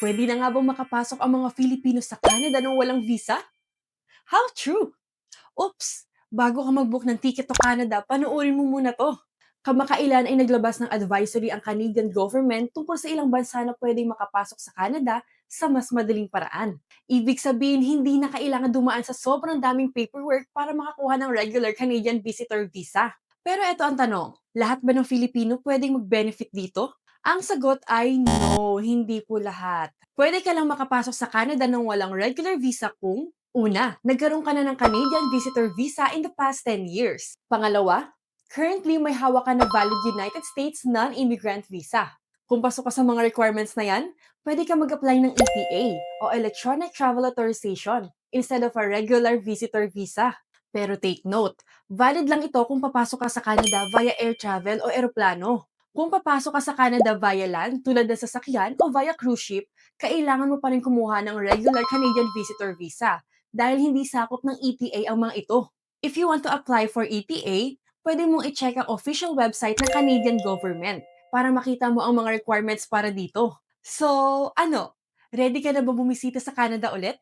Pwede na nga bang makapasok ang mga Filipino sa Canada nang walang visa? How true? Oops! Bago ka mag-book ng ticket to Canada, panoorin mo muna to. Kamakailan ay naglabas ng advisory ang Canadian government tungkol sa ilang bansa na pwedeng makapasok sa Canada sa mas madaling paraan. Ibig sabihin, hindi na kailangan dumaan sa sobrang daming paperwork para makakuha ng regular Canadian visitor visa. Pero ito ang tanong, lahat ba ng Filipino pwedeng mag-benefit dito? Ang sagot ay no, hindi po lahat. Pwede ka lang makapasok sa Canada nang walang regular visa kung una, nagkaroon ka na ng Canadian Visitor Visa in the past 10 years. Pangalawa, currently may hawak ka na valid United States non-immigrant visa. Kung pasok ka sa mga requirements na yan, pwede ka mag-apply ng ETA o Electronic Travel Authorization instead of a regular visitor visa. Pero take note, valid lang ito kung papasok ka sa Canada via air travel o eroplano. Kung papasok ka sa Canada via land, tulad ng sasakyan o via cruise ship, kailangan mo pa rin kumuha ng regular Canadian Visitor Visa dahil hindi sakop ng ETA ang mga ito. If you want to apply for ETA, pwede mong i-check ang official website ng Canadian government para makita mo ang mga requirements para dito. So, ano? Ready ka na ba bumisita sa Canada ulit?